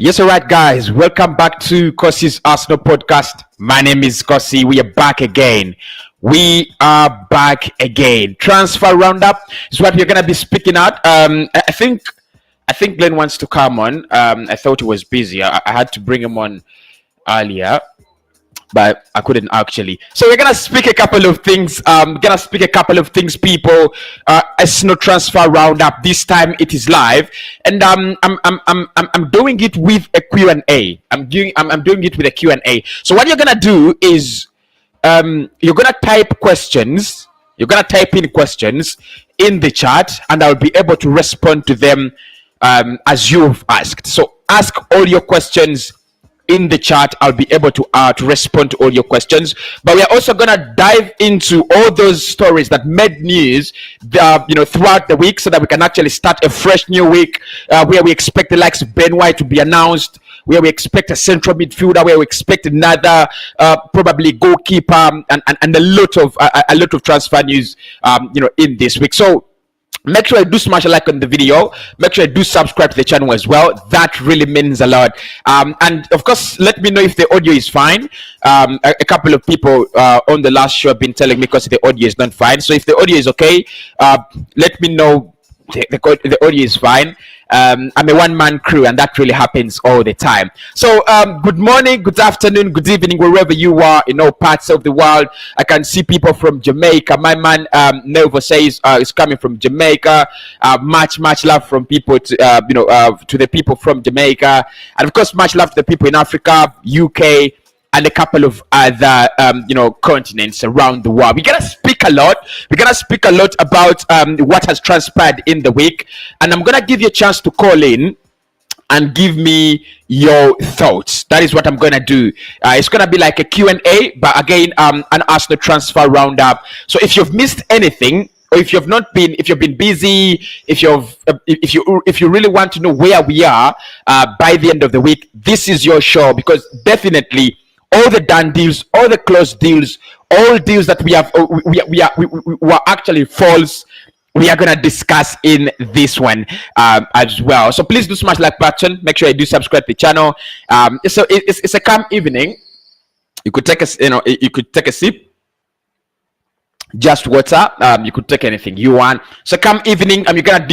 Yes, all right, guys. Welcome back to Cossy's Arsenal podcast. My name is Cossy. We are back again. Transfer roundup is what we're gonna be speaking out. I think Glenn wants to come on. I thought he was busy. I had to bring him on earlier, but I couldn't actually. So we're gonna speak a couple of things. People. Arsenal transfer roundup. This time it is live, and I'm doing it with a Q&A. I'm doing it with a Q&A. So what you're gonna do is you're gonna type questions. You're gonna type in questions in the chat, and I'll be able to respond to them as you've asked. So ask all your questions in the chat. I'll be able to respond to all your questions, but we are also gonna dive into all those stories that made news throughout the week, so that we can actually start a fresh new week where we expect the likes of Ben White to be announced, where we expect a central midfielder, where we expect another probably goalkeeper, and a lot of transfer news in this week. So make sure you do smash a like on the video. Make sure you do subscribe to the channel as well. That really means a lot. And of course, let me know if the audio is fine. A couple of people on the last show have been telling me because the audio is not fine. So if the audio is okay, let me know the audio is fine. I'm a one-man crew, and that really happens all the time. So good morning, good afternoon, good evening, wherever you are in all parts of the world. I can see people from Jamaica. My man Neves says is coming from Jamaica. Much love from people to to the people from Jamaica, and of course much love to the people in Africa, UK, and a couple of other continents around the world. We're gonna speak a lot. We're gonna speak a lot about what has transpired in the week, and I'm gonna give you a chance to call in and give me your thoughts. That is what I'm gonna do. It's gonna be like a Q&A, but again, an Arsenal transfer roundup. So if you've missed anything, or if you've been busy, if you really want to know where we are by the end of the week, this is your show, because definitely all the done deals, all the closed deals, all deals that we were actually false, we are gonna discuss in this one as well. So please do smash like button. Make sure you do subscribe to the channel. So it's a calm evening. You could take a sip. Just water. You could take anything you want. So come evening, and we're gonna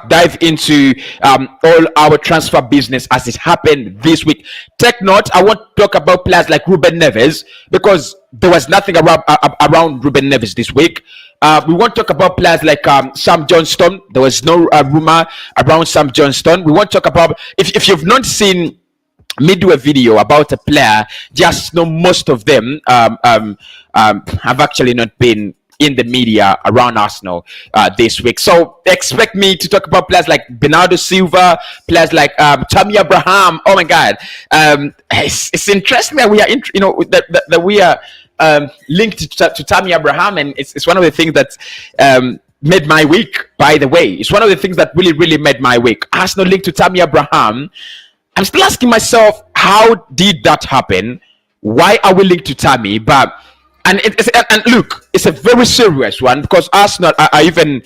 dive into all our transfer business as it happened this week. Take note, I want to talk about players like Ruben Neves, because there was nothing around Ruben Neves this week. We won't talk about players like Sam Johnston. There was no rumor around Sam Johnston. We won't talk about, if you've not seen me do a video about a player, just know most of them have actually not been in the media around Arsenal this week. So expect me to talk about players like Bernardo Silva, players like Tammy Abraham. Oh my God, it's interesting that we are that we are linked to Tammy Abraham, and it's one of the things that made my week. By the way, it's one of the things that really made my week. Arsenal linked to Tammy Abraham. I'm still asking myself, how did that happen? Why are we linked to Tammy? And look, it's a very serious one, because Arsenal are even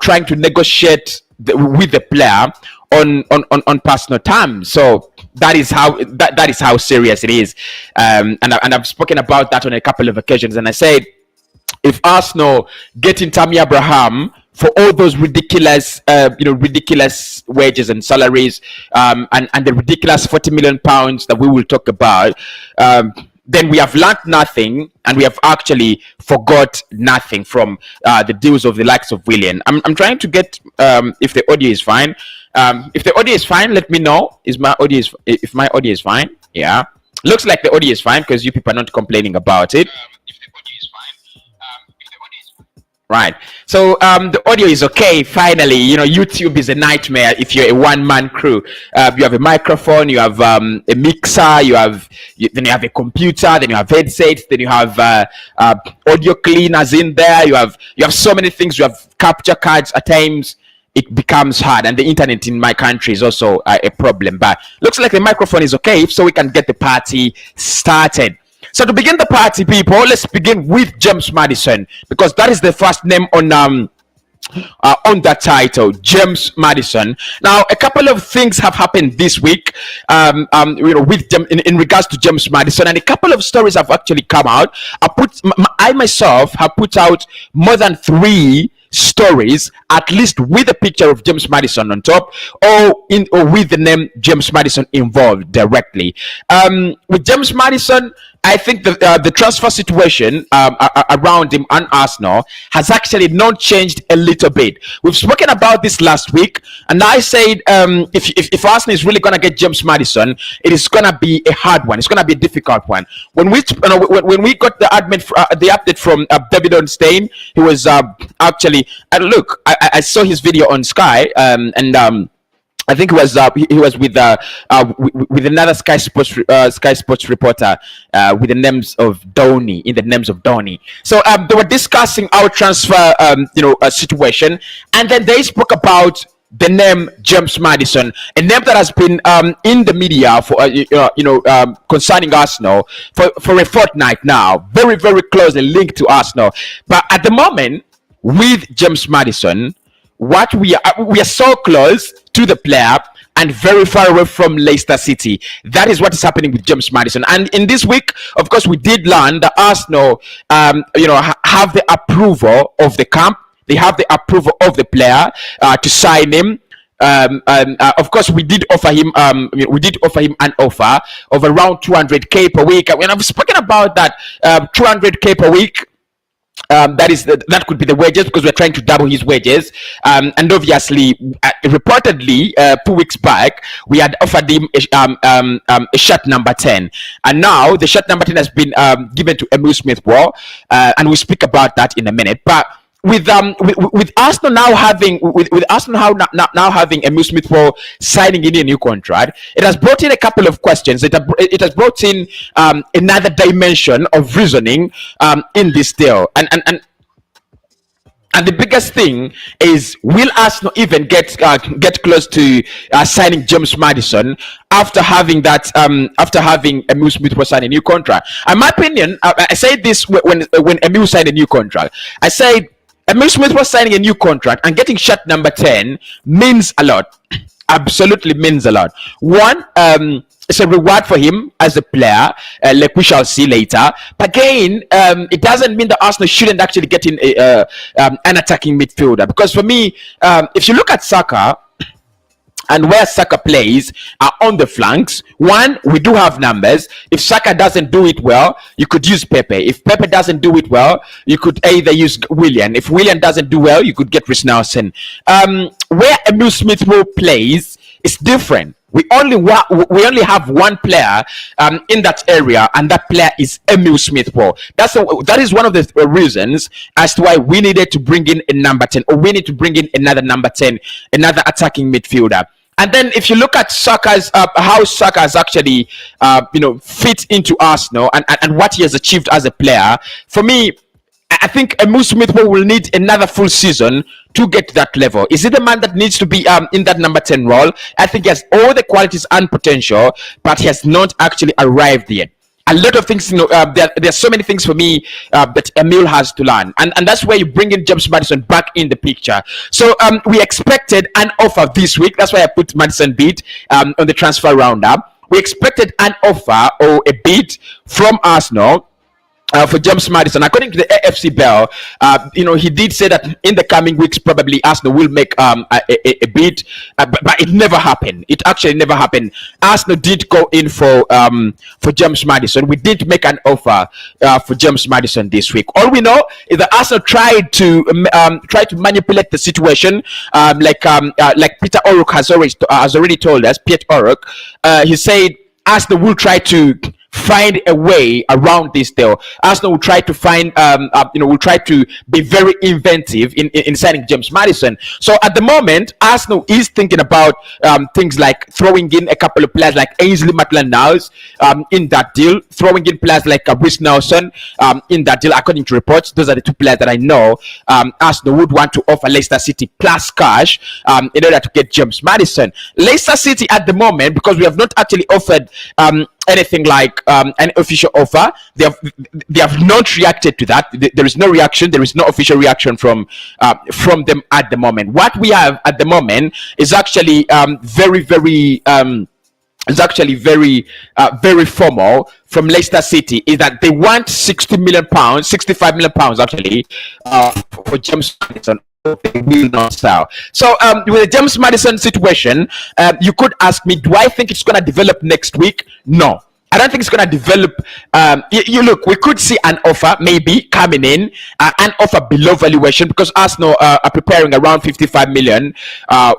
trying to negotiate with the player on personal terms. So that is how serious it is. And I've spoken about that on a couple of occasions. And I said, if Arsenal getting Tammy Abraham for all those ridiculous wages and salaries, and the ridiculous £40 million that we will talk about, then we have learned nothing, and we have actually forgot nothing from the deals of the likes of Willian. I'm trying to get if the audio is fine. If the audio is fine, let me know. If my audio is fine? Yeah, looks like the audio is fine, because you people are not complaining about it. Right. So the audio is okay. Finally, YouTube is a nightmare if you're a one-man crew. You have a microphone, you have a mixer, then you have a computer, then you have headsets, then you have audio cleaners in there. You have so many things. You have capture cards. At times it becomes hard, and the internet in my country is also a problem. But looks like the microphone is okay, so we can get the party started. So to begin the party, people, let's begin with James Maddison, because that is the first name on on that title, James Maddison. Now, a couple of things have happened this week, with in regards to James Maddison, and a couple of stories have actually come out. I myself have put out more than 3 stories, at least with a picture of James Maddison on top, or with the name James Maddison involved directly. With James Maddison, I think the transfer situation around him and Arsenal has actually not changed a little bit. We've spoken about this last week, and I said if Arsenal is really gonna get James Maddison, it is gonna be a hard one. It's gonna be a difficult one. When we got the update from David Ornstein, he was actually look. I saw his video on Sky, and I think he was with another Sky Sports reporter with the names of Donny, in the names of Donny. So they were discussing our transfer situation, and then they spoke about the name James Maddison, a name that has been in the media for concerning Arsenal for a fortnight now, very, very closely linked to Arsenal. But at the moment, with James Maddison, what we are so close to the player and very far away from Leicester City. That is what is happening with James Maddison. And in this week, of course, we did learn that Arsenal, have the approval of the camp. They have the approval of the player to sign him. Of course, we did offer him. We did offer him an offer of around 200k per week. When I've spoken about that, 200k per week. That could be the wages, because we're trying to double his wages, and obviously reportedly 2 weeks back we had offered him a shirt number 10, and now the shirt number 10 has been given to Emile Smith-Rowe, and we'll speak about that in a minute. But with Arsenal now having now having Emile Smith-Rowe signing in a new contract, it has brought in a couple of questions. It has brought in another dimension of reasoning in this deal, and the biggest thing is, will Arsenal even get close to signing James Maddison after having Emile Smith-Rowe sign a new contract? In my opinion, I said this when Emile signed a new contract. I said Emile Smith-Rowe signing a new contract and getting shirt number 10 means a lot. Absolutely means a lot. One, it's a reward for him as a player, like we shall see later. But again, it doesn't mean that Arsenal shouldn't actually get in an attacking midfielder. Because for me, if you look at Saka, and where Saka plays on the flanks, one, we do have numbers. If Saka doesn't do it well, you could use Pepe. If Pepe doesn't do it well, you could either use Willian. If Willian doesn't do well, you could get Reece Nelson. Where Emile Smith-Rowe plays, it's different. We only have one player in that area, and that player is Emile Smith-Rowe. That is one of the reasons as to why we needed to bring in a number 10, or we need to bring in another number 10, another attacking midfielder. And then if you look at Saka's how Saka has actually fit into Arsenal and what he has achieved as a player, for me, I think Emile Smith-Rowe will need another full season to get to that level. Is it the man that needs to be in that number 10 role? I think he has all the qualities and potential, but he has not actually arrived yet. A lot of things, there are so many things for me that Emile has to learn, and that's where you bring in James Maddison back in the picture. So we expected an offer this week. That's why I put Maddison bid on the transfer roundup. We expected an offer or a bid from Arsenal for James Maddison. According to the AFC Bell, he did say that in the coming weeks probably Arsenal will make a bid, but it never happened. It actually never happened. Arsenal did go in for James Maddison. We did make an offer for James Maddison this week. All we know is that Arsenal tried to manipulate the situation, like Peter O'Rourke has already told us. Piet O'Rourke, he said Arsenal will try to find a way around this deal. Arsenal will try to find, will try to be very inventive in signing James Maddison. So at the moment, Arsenal is thinking about things like throwing in a couple of players like Ainsley Maitland-Niles in that deal, throwing in players like Reece Nelson in that deal. According to reports, those are the two players that I know Arsenal would want to offer Leicester City plus cash in order to get James Maddison. Leicester City at the moment, because we have not actually offered anything like an official offer. They have not reacted to that. There is no reaction. There is no official reaction from them at the moment. What we have at the moment is actually very formal from Leicester City, is that they want 60 million pounds, 65 million pounds actually, for James Maddison. They will not sell. So with the James Maddison situation, you could ask me, do I think it's going to develop next week? No, I don't think it's going to develop. You look, we could see an offer maybe coming in, an offer below valuation, because Arsenal are preparing around 55 million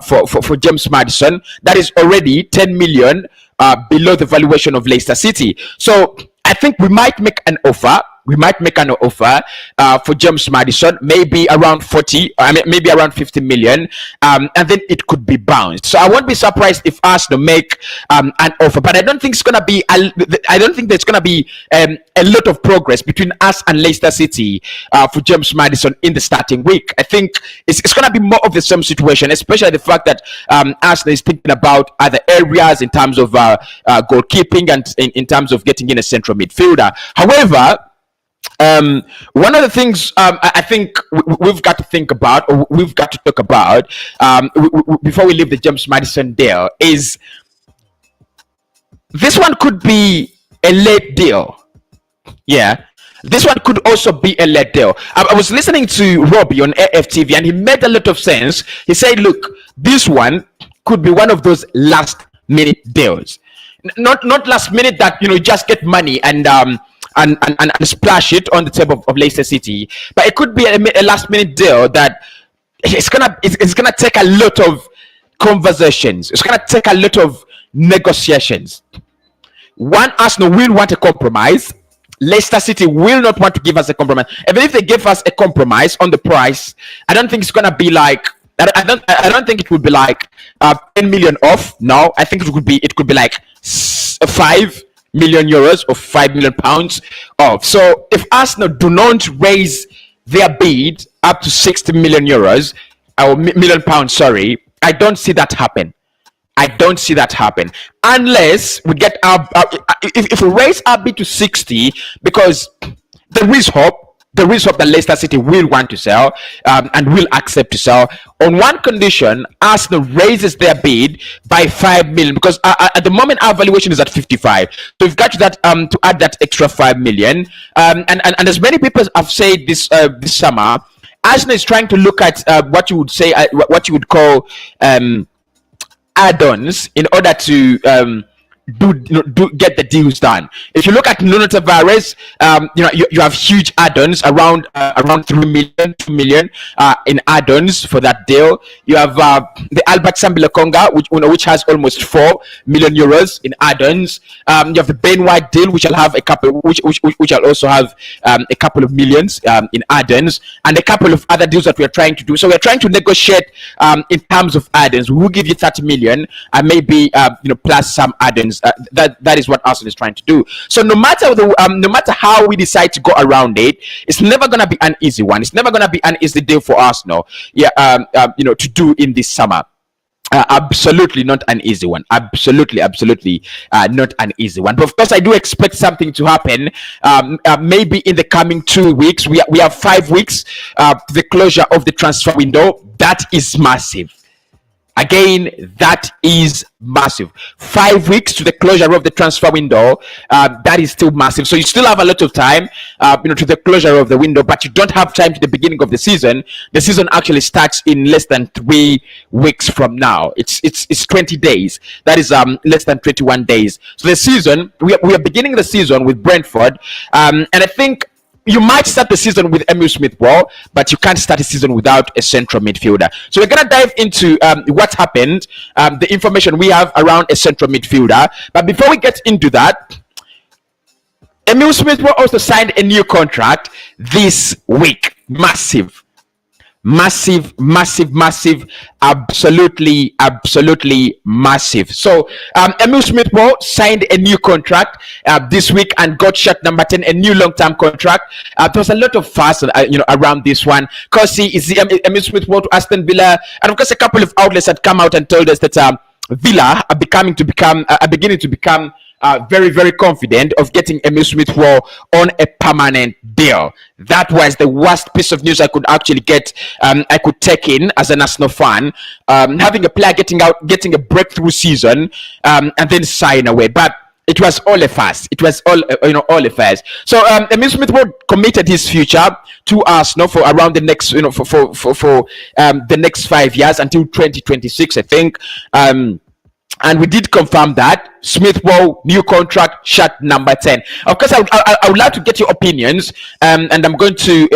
for James Maddison. That is already 10 million below the valuation of Leicester City. So I think we might make an offer. We might make an offer for James Maddison, maybe around 40, maybe around 50 million, and then it could be bounced. So I won't be surprised if Arsenal make an offer, but I don't think it's gonna be. I don't think there's gonna be a lot of progress between us and Leicester City for James Maddison in the starting week. I think it's gonna be more of the same situation, especially the fact that Arsenal is thinking about other areas in terms of goalkeeping and in terms of getting in a central midfielder. However, one of the things I think we've got to think about, or we've got to talk about before we leave the James Maddison deal, is this one could be a late deal. Yeah, this one could also be a late deal. I was listening to Robbie on AFTV, and he made a lot of sense. He said, look, this one could be one of those last minute deals. Not last minute that, you know, just get money and splash it on the table of Leicester City, but it could be a last minute deal that it's gonna take a lot of conversations. It's gonna take a lot of negotiations. One, Arsenal will want a compromise. Leicester City will not want to give us a compromise. Even if they give us a compromise on the price, I don't think it's gonna be like, I don't think it would be like 10 million off. No, I think it could be like 5 million euros or 5 million pounds off. So if Arsenal do not raise their bid up to 60 million euros or million pounds, sorry, I don't see that happen. I don't see that happen unless we get if we raise our bid to 60, because there is hope. There is hope that Leicester City will want to sell and will accept to sell on one condition: Arsenal raises their bid by 5 million, because at the moment our valuation is at 55. So we've got to add that extra 5 million. And as many people have said this summer, Arsenal is trying to look at what you would call add-ons in order to get the deals done. If you look at Nuno Tavares, you have huge add-ons around 2 million in add-ons for that deal. You have the Medical.Lokonga, which has almost 4 million euros in add-ons. You have the Ben White deal, which will have a couple, which will also have a couple of millions in add-ons, and a couple of other deals that we are trying to do. So we are trying to negotiate in terms of add-ons. We will give you 30 million and maybe plus some add-ons. That is what Arsenal is trying to do. So no matter how we decide to go around it, it's never gonna be an easy one. It's never gonna be an easy deal for Arsenal. Yeah, to do in this summer. Absolutely not an easy one. Absolutely not an easy one. But of course, I do expect something to happen. Maybe in the coming 2 weeks. We have 5 weeks to the closure of the transfer window. That is massive. Again, that is massive. 5 weeks to the closure of the transfer window. That is still massive. So you still have a lot of time, to the closure of the window, but you don't have time to the beginning of the season. The season actually starts in less than 3 weeks from now. It's 20 days. That is less than 21 days. So the season, we are beginning the season with Brentford, and I think you might start the season with Emile Smith-Rowe, but you can't start a season without a central midfielder. So we're going to dive into what happened, the information we have around a central midfielder. But before we get into that, Emile Smith-Rowe also signed a new contract this week. Massive, absolutely massive. So Emile Smith-Rowe signed a new contract this week and got shirt number 10, a new long-term contract. There was a lot of fuss around this one. Cossy is Emile Smith-Rowe to Aston Villa, and of course a couple of outlets had come out and told us that Villa are beginning to become very, very confident of getting Emile Smith-Rowe on a permanent deal. That was the worst piece of news I could actually get. I could take in as an Arsenal fan, having a player getting a breakthrough season, and then sign away. But it was all a farce. It was all all a farce. So Emile Smith-Rowe committed his future to Arsenal for around the next for the next 5 years until 2026, I think. And we did confirm that Smith-Rowe new contract, shirt number 10. Of course, I would like to get your opinions, and I'm going to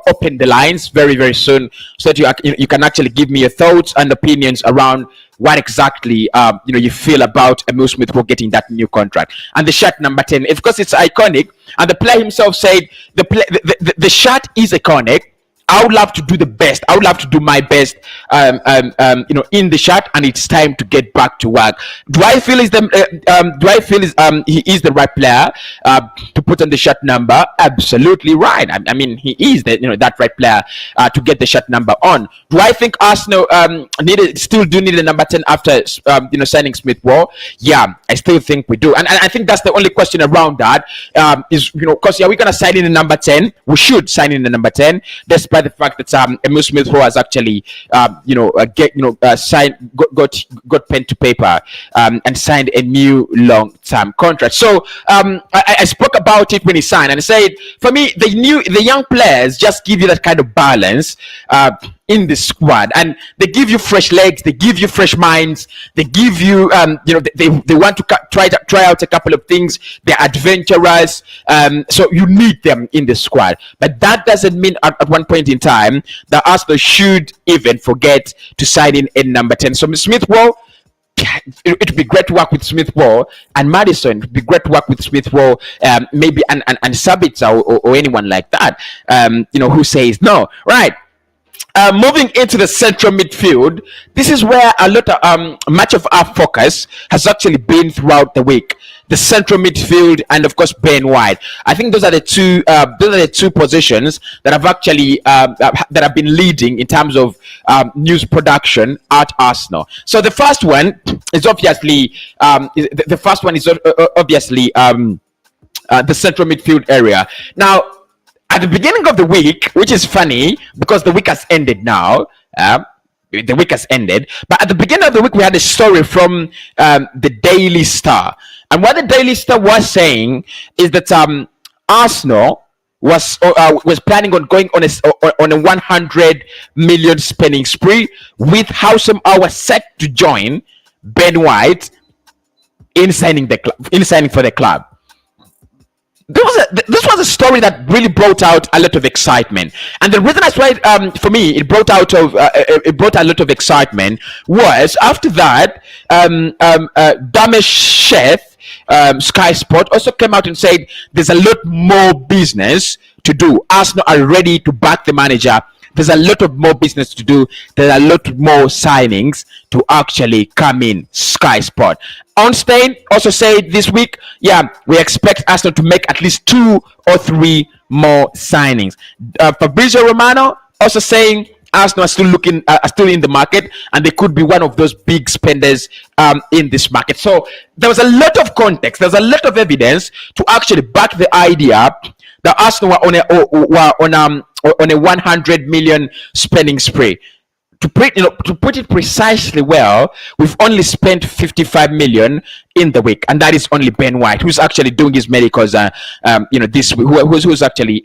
open the lines very, very soon, so that you can actually give me your thoughts and opinions around what exactly you feel about Emile Smith-Rowe getting that new contract and the shirt number 10. Of course, it's iconic, and the player himself said the shirt is iconic. I would love to do the best. I would love to do my best, in the shirt, and it's time to get back to work. Do I feel he is the right player to put on the shirt number? Absolutely right. I mean, he is that right player to get the shirt number on. Do I think Arsenal still do need a number 10 after signing Smith-Rowe? Yeah, I still think we do, and I think that's the only question around that. Because are we gonna sign in the number 10? We should sign in the number 10, despite the fact that Emile Smith-Rowe has actually signed, got pen to paper, and signed a new long-term contract. So I spoke about it when he signed, and I said, for me, the young players just give you that kind of balance in the squad, and they give you fresh legs, they give you fresh minds, they give you they want to try out a couple of things. They're adventurous, so you need them in the squad. But that doesn't mean at one point in time that Arsenal should even forget to sign in a number 10. So Smith-Rowe, it would be great to work with Smith-Rowe, and Maddison, it would be great to work with Smith-Rowe, maybe and Sabitzer or anyone like that, who says no, right? Moving into the central midfield, this is where a lot of much of our focus has actually been throughout the week. The central midfield, and of course Ben White. I think those are the two positions that have actually that have been leading in terms of news production at Arsenal. So the first one is obviously the central midfield area. Now, at the beginning of the week, which is funny because the week has ended now, the week has ended, but at the beginning of the week, we had a story from the Daily Star. And what the Daily Star was saying is that Arsenal was planning on going on a 100 million spending spree, with Howsam Hour set to join Ben White in signing for the club. This was a story that really brought out a lot of excitement, and the reason that's why for me it brought a lot of excitement was after that Damesh Chef, Sky Sport also came out and said there's a lot more business to do. Arsenal are ready to back the manager. There's a lot of more business to do. There are a lot more signings to actually come in. Sky Sport. Ornstein also said this week, we expect Arsenal to make at least 2 or 3 more signings. Fabrizio Romano also saying Arsenal are still in the market, and they could be one of those big spenders in this market. So there was a lot of context. There's a lot of evidence to actually back the idea that Arsenal were on a 100 million spending spree. To put it precisely well, we've only spent 55 million in the week, and that is only Ben White, who's actually doing his medicals this week, who's actually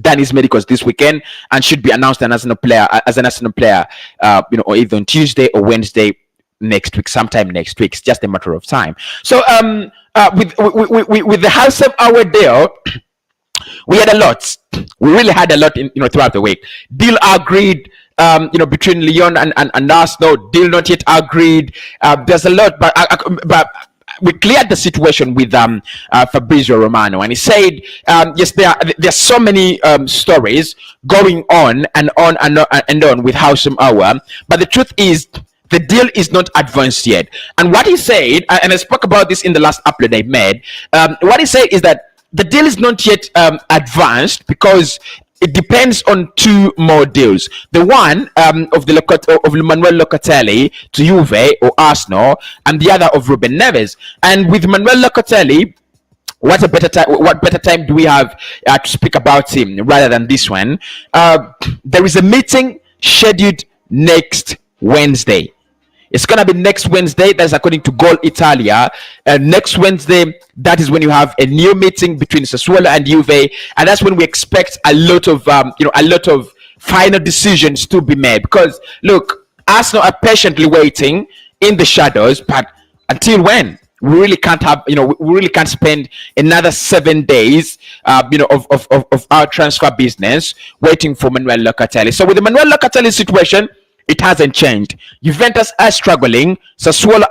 done his medicals this weekend, and should be announced as an Arsenal player, or either on Tuesday or Wednesday next week, sometime next week. It's just a matter of time. So with the Howsam Hour deal, we had a lot. We really had a lot throughout the week. Deal agreed, between Lyon and Arsenal. Deal not yet agreed. There's a lot, but we cleared the situation with Fabrizio Romano, and he said, yes, there are so many stories going on and on with Howsam Hour, but the truth is, the deal is not advanced yet. And what he said, and I spoke about this in the last upload I made, what he said is that the deal is not yet advanced because it depends on two more deals. The one of Manuel Locatelli to Juve or Arsenal, and the other of Ruben Neves. And with Manuel Locatelli, what better time do we have to speak about him rather than this one? There is a meeting scheduled next Wednesday. It's gonna be next Wednesday. That's according to Goal Italia. Next Wednesday, that is when you have a new meeting between Sassuolo and Juve, and that's when we expect a lot of final decisions to be made. Because look, Arsenal are patiently waiting in the shadows, but until when? We really can't spend another 7 days, of our transfer business waiting for Manuel Locatelli. So with the Manuel Locatelli situation, it hasn't changed. Juventus are struggling. Sassuolo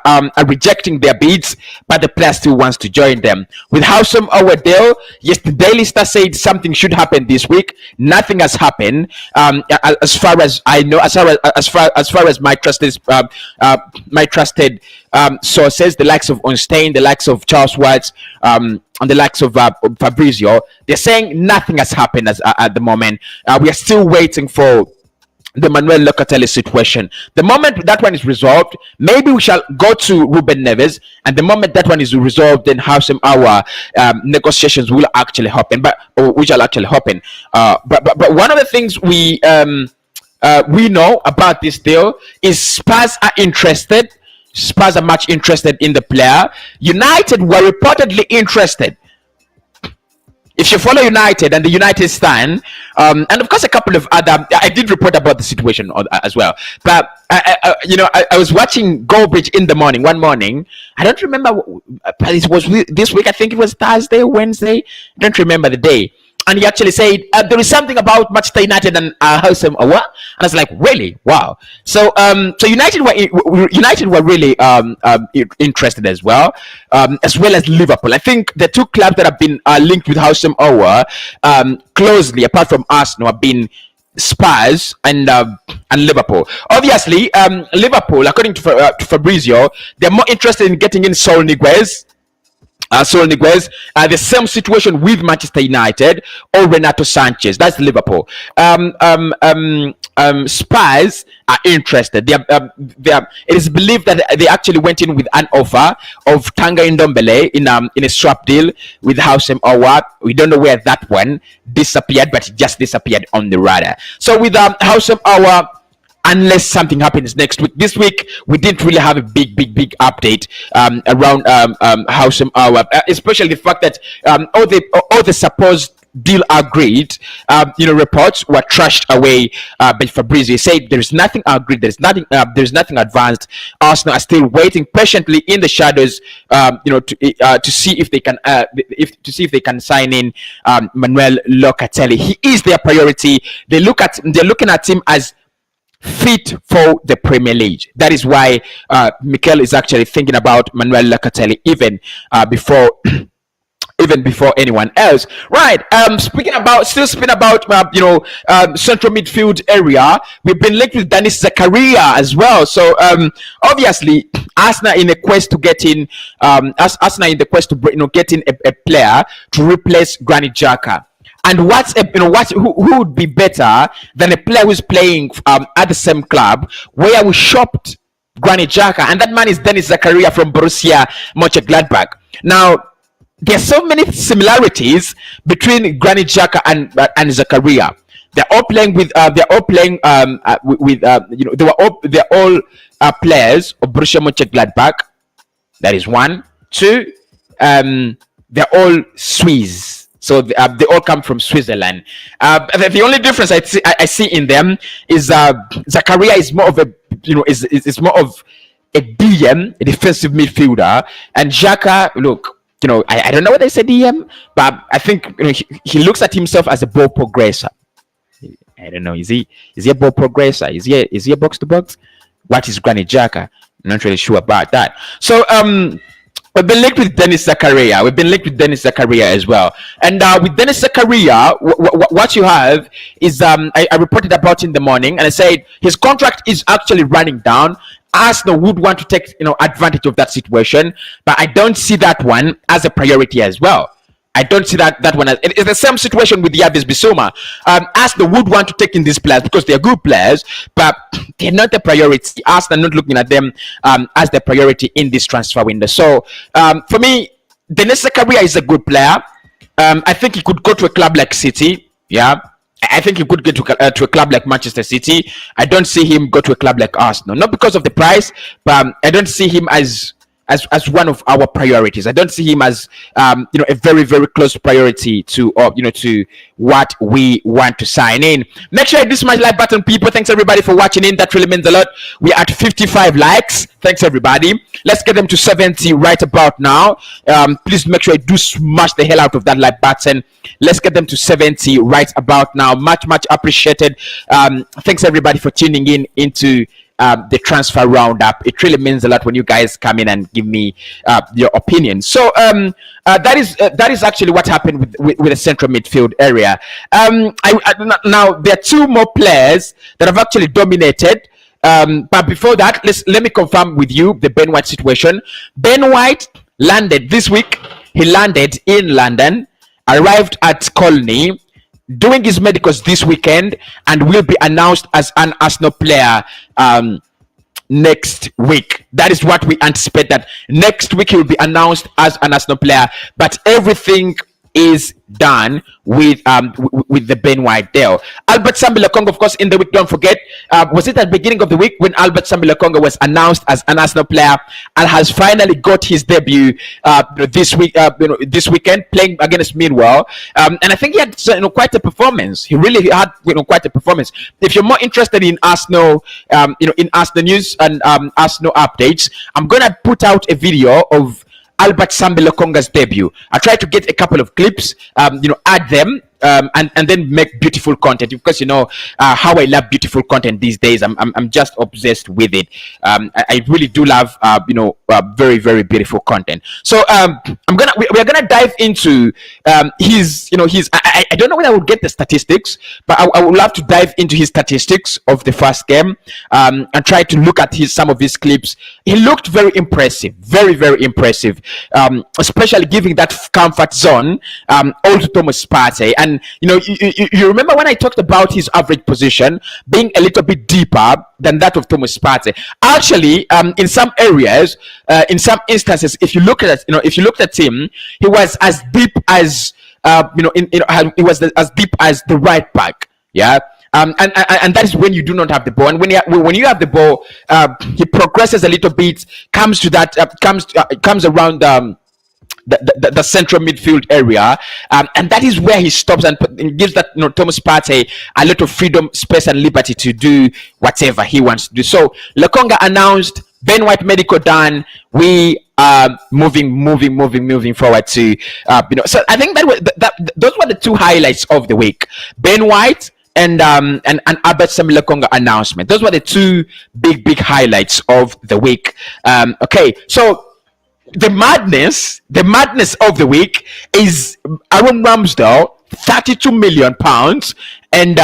are rejecting their bids, but the player still wants to join them. With Housham Awadale, yes, the Daily Star said something should happen this week. Nothing has happened. As far as I know, as far as my trusted sources, the likes of Onstein, the likes of Charles Watts, and the likes of Fabrizio, they're saying nothing has happened at the moment. We are still waiting for the Manuel Locatelli situation. The moment that one is resolved, maybe we shall go to Ruben Neves, and the moment that one is resolved, then how some our negotiations will actually happen. But one of the things we know about this deal is Spurs are interested. Spurs are much interested in the player. United were reportedly interested. If you follow United and the United stand, and of course a couple of other, I did report about the situation as well. But I was watching Goldbridge in the morning. One morning, I don't remember. It was this week. I think it was Thursday, Wednesday. I don't remember the day. And he actually said there is something about Manchester United and Housham Awa. And I was like, really? Wow. So United were really interested as well as Liverpool. I think the two clubs that have been linked with Housham Awa closely, apart from Arsenal, have been Spurs and Liverpool. Obviously, Liverpool, according to Fabrizio, they're more interested in getting in Saul Niguez. The same situation with Manchester United or Renato Sanchez. That's Liverpool. Spurs are interested. It is believed that they actually went in with an offer of Tanga Ndombele in a swap deal with Housham Awa. We don't know where that one disappeared, but it just disappeared on the radar. So with Housham Awa, unless something happens next week. This week, we didn't really have a big update around Housham Awa, especially the fact that all the supposed deal agreed, reports were trashed away by Fabrizio. He said there is nothing agreed, there is nothing advanced. Arsenal are still waiting patiently in the shadows, to see if they can sign in Manuel Locatelli. He is their priority. They're looking at him as fit for the Premier League. That is why Mikel is actually thinking about Manuel Locatelli even before anyone else. Right. Speaking about central midfield area, we've been linked with Denis Zakaria as well. So obviously, Arsenal in the quest to get in, get in a player to replace Granit Xhaka. And who would be better than a player who's playing at the same club where we shopped Granit Xhaka, and that man is Denis Zakaria from Borussia Mönchengladbach. Now, there's so many similarities between Granit Xhaka and Zakaria. They're all playing they're all players of Borussia Mönchengladbach. That is one. Two, they're all Swiss. So they all come from Switzerland. The only difference I see in them is Zakaria is more of is more of a DM, a defensive midfielder, and Xhaka, look, I don't know what they say DM, but I think he looks at himself as a ball progressor. I don't know. Is he a ball progressor? Is he a box to box? What is Granit Xhaka? I'm not really sure about that. So we've been linked with Denis Zakaria. As well. And with Denis Zakaria, what you have is I reported about in the morning, and I said his contract is actually running down. Arsenal would want to take advantage of that situation, but I don't see that one as a priority as well. I don't see that one as it's the same situation with Yavis Bissouma. Arsenal would want to take in these players because they're good players, but they're not the priority. Arsenal not looking at them as the priority in this transfer window. So for me, Dennis Zakaria is a good player. I think he could go to a club like City. Yeah, I think he could get to a club like Manchester City. I don't see him go to a club like Arsenal, not because of the price, but I don't see him as one of our priorities. I don't see him as a very, very close priority to to what we want to sign in. Make sure you do smash like button, people. Thanks everybody for watching in. That really means a lot. We are at 55 likes. Thanks everybody. Let's get them to 70 right about now. Please make sure you do smash the hell out of that like button. Let's get them to 70 right about now. Much appreciated. Thanks everybody for tuning in into the transfer roundup. It really means a lot when you guys come in and give me your opinion. So that is actually what happened with the central midfield area. Now there are two more players that have actually dominated. But before that, let me confirm with you the Ben White situation. Ben White landed this week. He landed in London, arrived at Colney, doing his medicals this weekend, and will be announced as an Arsenal player next week. That is what we anticipate, that next week he will be announced as an Arsenal player. But everything is done with the Ben White deal. Albert Sambi-Lokonga, of course, in the week, don't forget, was it at the beginning of the week when Albert Sambi-Lokonga was announced as an Arsenal player and has finally got his debut this weekend, playing against Millwall, and I think he had quite a performance. He really had quite a performance. If you're more interested in Arsenal, in Arsenal news and Arsenal updates, I'm gonna put out a video of Albert Sambi-Lokonga's debut. I try to get a couple of clips, add them, and then make beautiful content, because how I love beautiful content these days. I'm just obsessed with it. I really do love very, very beautiful content. So we're gonna dive into his I don't know whether I would get the statistics, but I would love to dive into his statistics of the first game, and try to look at some of his clips. He looked very impressive, very, very impressive, especially giving that comfort zone all to Thomas Partey. And you remember when I talked about his average position being a little bit deeper than that of Thomas Partey. Actually, in some areas, in some instances, if you look at him, he was as deep as he was as deep as the right back. Yeah. And that is when you do not have the ball, and when you have the ball, he progresses a little bit, comes to that, comes around the central midfield area, and that is where he stops and gives that Thomas Partey a lot of freedom, space, and liberty to do whatever he wants to do. So Lokonga announced, Ben White medical done. We are moving forward to So I think those were the two highlights of the week: Ben White and Albert Sambi-Lokonga announcement. Those were the two big highlights of the week. Okay, so the madness of the week is Aaron Ramsdale, £32 million, and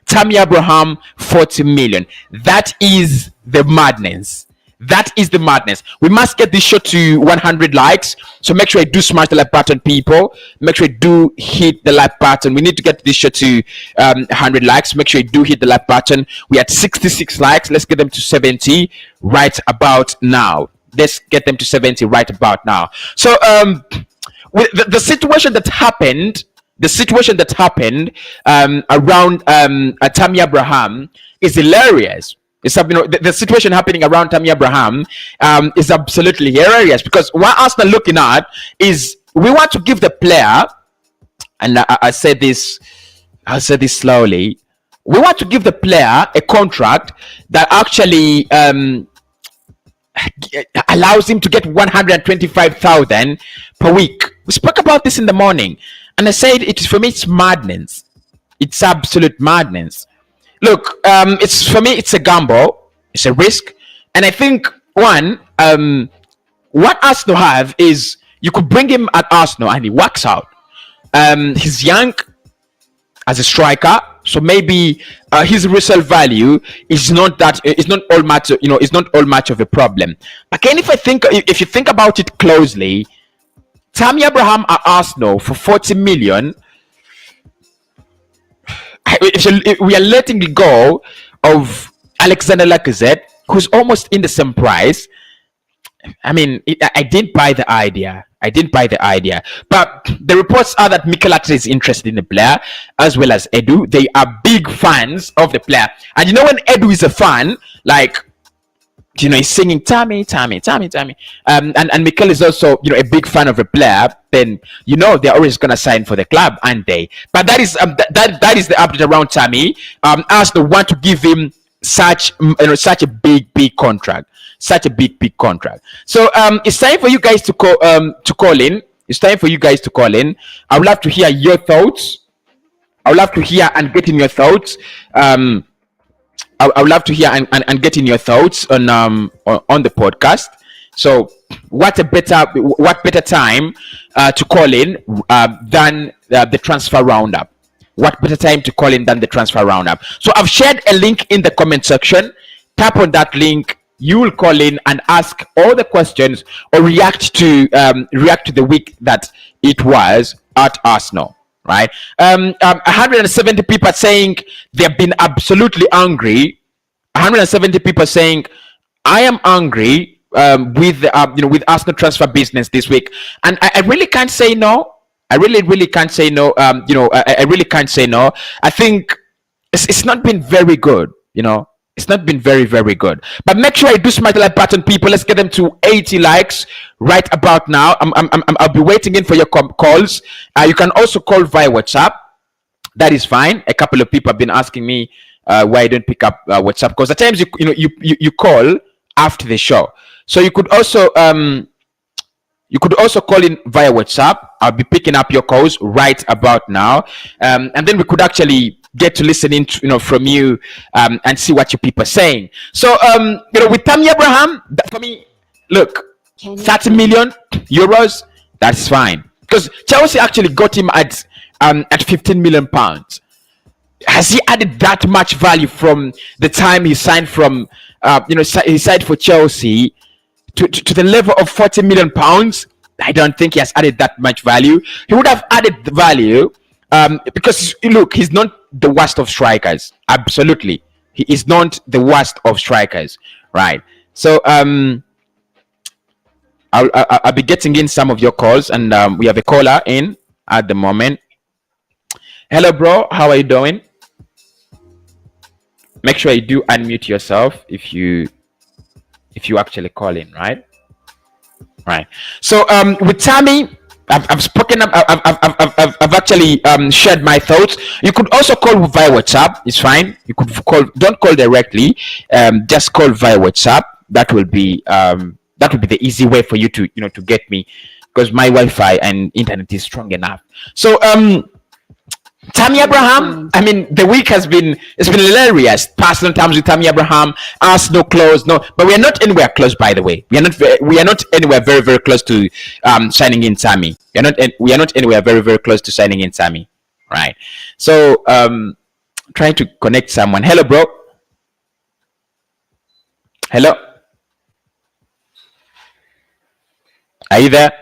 Tammy Abraham, 40 million. That is the madness. That is the madness. We must get this show to 100 likes. So make sure you do smash the like button, people. Make sure you do hit the like button. We need to get this show to 100 likes. Make sure you do hit the like button. We had 66 likes. Let's get them to 70 right about now. Let's get them to 70 right about now. So with the situation that happened, around Tammy Abraham is hilarious. It's the situation happening around Tammy Abraham is absolutely hilarious, because what Arsenal looking at is, we want to give the player, and I said this slowly, we want to give the player a contract that actually allows him to get 125,000 per week. We spoke about this in the morning, and I said for me it's madness. It's absolute madness. Look, it's a gamble, it's a risk, and I think what Arsenal have is, you could bring him at Arsenal and he works out. He's young as a striker, so maybe his resale value is not all much of a problem. Again, if you think about it closely, Tammy Abraham at Arsenal for 40 million. We are letting go of Alexander Lacazette, who's almost in the same price. I mean, I didn't buy the idea. But the reports are that Mikel Arteta is interested in the player, as well as Edu. They are big fans of the player. And you know, when Edu is a fan, like, you know, he's singing Tammy. And Mikel is also, you know, a big fan of the player. Then, you know, they're always going to sign for the club, aren't they? But that is that is the update around Tammy. Arsenal want to give him such a big contract. Such a big contract. So it's time for you guys to call in. I would love to hear your thoughts. I would love to hear and get in your thoughts. I would love to hear and get in your thoughts on the podcast. So what better time to call in than the transfer roundup? What better time to call in than the transfer roundup? So I've shared a link in the comment section. Tap on that link. You will call in and ask all the questions or react to the week that it was at Arsenal, right? 170 people saying they've been absolutely angry. 170 people saying I am angry with Arsenal transfer business this week, and I really can't say no. I really can't say no. I really can't say no. I think it's not been very good. It's not been very good. But make sure you do smash the like button, people. Let's get them to 80 likes right about now. I'll be waiting in for your calls. You can also call via WhatsApp. That is fine. A couple of people have been asking me why I don't pick up WhatsApp, because at times you call after the show. So you could also call in via WhatsApp. I'll be picking up your calls right about now, and then we could actually get to listen in from you and see what your people are saying. So with Tammy Abraham, for me, look, 30 million euros, that's fine, because Chelsea actually got him at 15 million pounds. Has he added that much value from the time he signed from he signed for Chelsea to the level of 40 million pounds? I don't think he has added that much value. He would have added the value because look, he's not the worst of strikers. Absolutely, he is not the worst of strikers, right? So I'll be getting in some of your calls, and we have a caller in at the moment. Hello, bro. How are you doing? Make sure you do unmute yourself if you actually call in, right? Right. So with Tammy, I've spoken up. I've actually shared my thoughts. You could also call via WhatsApp. It's fine. You could call. Don't call directly. Just call via WhatsApp. That will be the easy way for you to to get me, because my Wi-Fi and internet is strong enough. So Tammy Abraham, I mean, the week it's been hilarious. Personal terms with Tammy Abraham, Arsenal close, no, but we are not anywhere close. By the way, we are not anywhere very close to signing in Tammy. We are not anywhere very close to signing in Tammy, right? So trying to connect someone. Hello, bro. Hello. Are you there?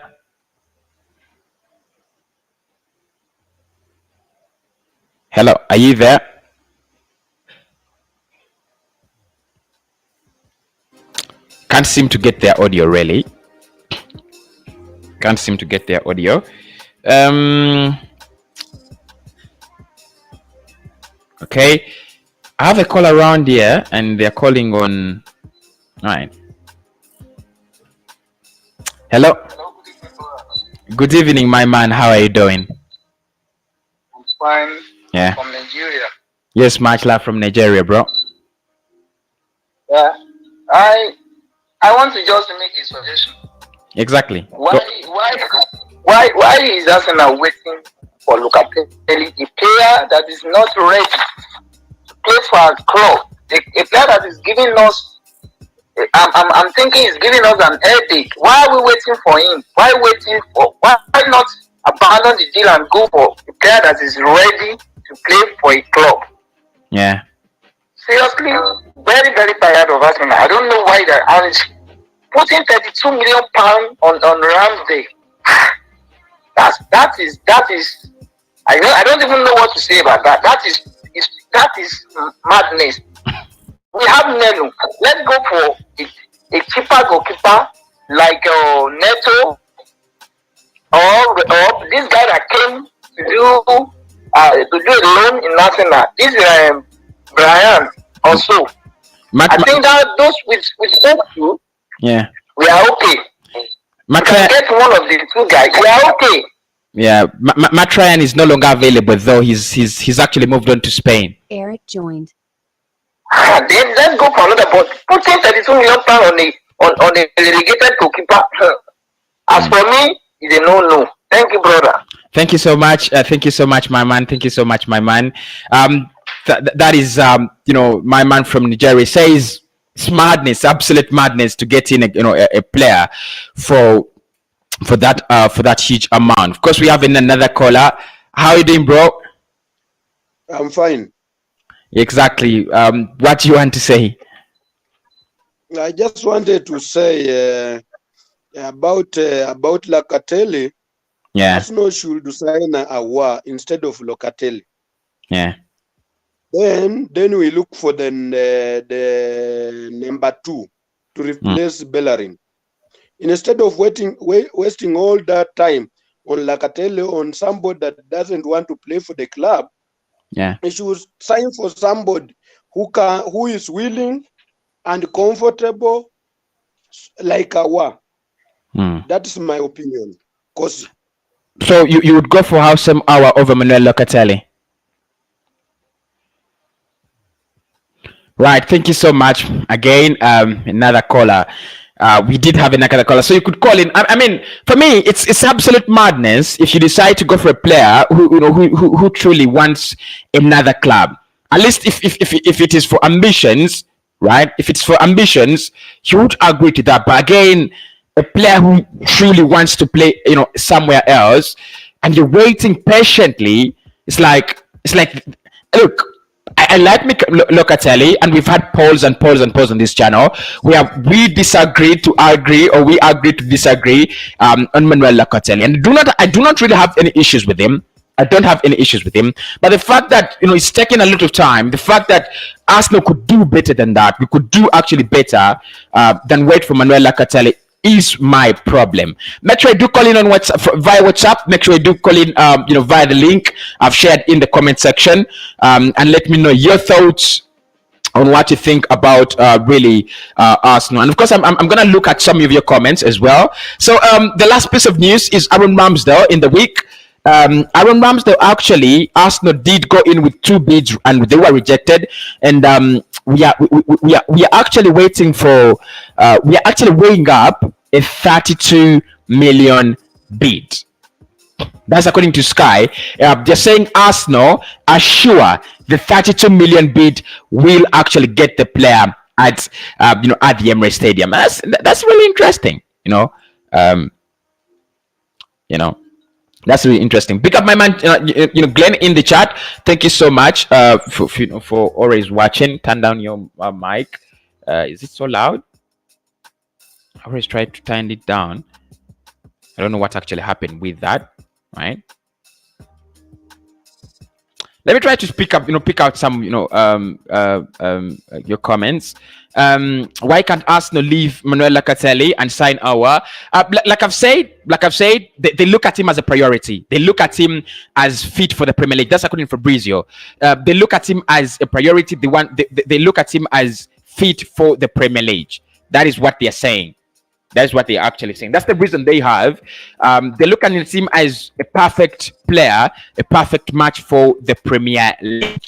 Hello, are you there? Can't seem to get their audio, really. Can't seem to get their audio. Okay. I have a call around here, and they're calling on. All right. Hello. Good evening, my man. How are you doing? I'm fine. Yeah. From Nigeria. Yes, much love from Nigeria, bro. Yeah. I want to just make a suggestion. Exactly. Why is Arsenal waiting for Locatelli, a player that is not ready to play for a club, a player that is giving us, I'm thinking he's giving us an headache. Why are we waiting for him? Why not abandon the deal and go for a player that is ready to play for a club? Yeah. Seriously, very tired of Arsenal. I don't know why they're putting £32 million on Ramsey. That is. I don't even know what to say about that. That is madness. We have Nenu. Let's go for a cheaper goalkeeper like Neto, or this guy that came to do a loan in Arsenal. This Brian also. I think that those with those two, yeah, we are okay. We can get one of the two guys. We are okay. Yeah, Matrayan is no longer available though. He's actually moved on to Spain. Eric joined. Then let's go for another. But putting 32 million pounds on a relegated goalkeeper, as for me, is a no. Thank you, brother. Thank you so much. Thank you so much, my man. Thank you so much, my man. That is my man from Nigeria says it's madness, absolute madness to get in a player for that huge amount. Of course, we have another caller. How are you doing, bro? I'm fine. Exactly. What do you want to say? I just wanted to say about Locatelli. Yeah. Arsenal should sign Aouar instead of Locatelli. Yeah. Then we look for the number 2 to replace Bellerin. Instead of wasting all that time on Locatelli, on somebody that doesn't want to play for the club, he should sign for somebody who is willing and comfortable, like Aouar. That is my opinion. Cossy. So you would go for Houssem Aouar over Manuel Locatelli? Right. Thank you so much. Again, another caller. We did have another caller, so you could call in. I mean, for me, it's absolute madness if you decide to go for a player who truly wants another club. At least if it is for ambitions, right? If it's for ambitions, you would agree to that. But again, a player who truly wants to play, somewhere else, and you're waiting patiently, it's like, look. I like Locatelli, and we've had polls and polls and polls on this channel. We disagree to agree, or we agree to disagree on Manuel Locatelli, and I do not really have any issues with him. I don't have any issues with him. But the fact that it's taking a lot of time, the fact that Arsenal could do better than that, we could do actually better than wait for Manuel Locatelli, is my problem. Make sure you do call in on WhatsApp, via WhatsApp. Make sure you do call in via the link I've shared in the comment section, and let me know your thoughts on what you think about really Arsenal. And of course, I'm gonna look at some of your comments as well. So the last piece of news is Aaron Ramsdale in the week. Aaron Ramsdale, actually, Arsenal did go in with 2 bids and they were rejected, and we are actually waiting for we are actually weighing up a 32 million bid. That's according to Sky. They're saying Arsenal are sure the 32 million bid will actually get the player at at the Emirates Stadium. That's really interesting. That's really interesting. Pick up my man, Glenn in the chat. Thank you so much for always watching. Turn down your mic. Is it so loud? I always try to turn it down. I don't know what actually happened with that. Right. Let me try to pick out some your comments. Why can't Arsenal leave Manuel Locatelli and sign Aouar? Like I've said, they look at him as a priority. They look at him as fit for the Premier League. That's according to Fabrizio. They look at him as a priority. They look at him as fit for the Premier League. That is what they are saying. That's what they're actually saying. That's the reason they have. They look at him as a perfect player, a perfect match for the Premier League.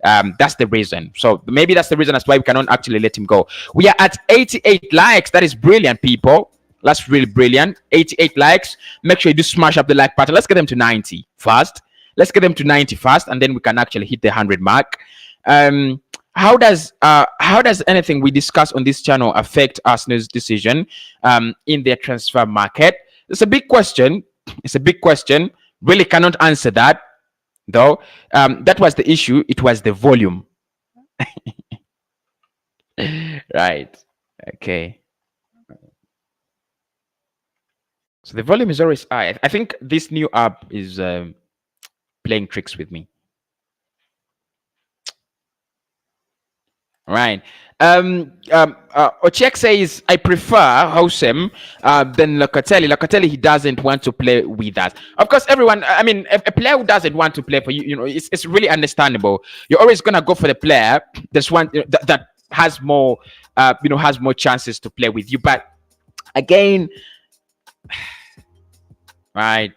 That's the reason. So maybe that's the reason as why we cannot actually let him go. We are at 88 likes. That is brilliant, people. That's really brilliant. 88 likes. Make sure you do smash up the like button. Let's get them to 90 fast. Let's get them to 90 fast, and then we can actually hit the 100 mark. How does anything we discuss on this channel affect Arsenal's decision in their transfer market? It's a big question. It's a big question. Really cannot answer that, though. That was the issue. It was the volume. Right. Okay. So the volume is always high. I think this new app is playing tricks with me. Right. Ochek says, I prefer Hosem than Locatelli. Locatelli, he doesn't want to play with us. Of course, everyone, I mean, a player who doesn't want to play for you, you know, it's really understandable. You're always going to go for the player that's one that has more, you know, has more chances to play with you. But again, right.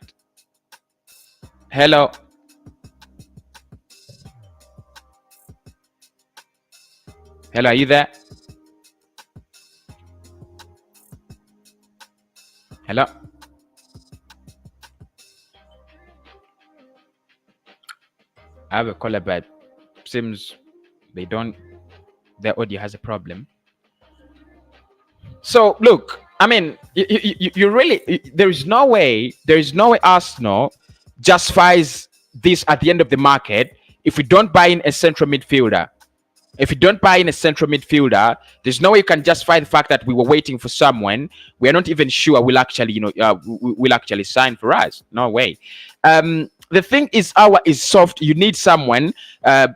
Hello. Hello, are you there? Hello? I have a caller, but seems their audio has a problem. So look, I mean, you really, there is no way Arsenal justifies this at the end of the market if we don't buy in a central midfielder. If you don't buy in a central midfielder, there's no way you can justify the fact that we were waiting for someone we are not even sure will actually, you know, will actually sign for us. No way. The thing is, our is soft. You need someone,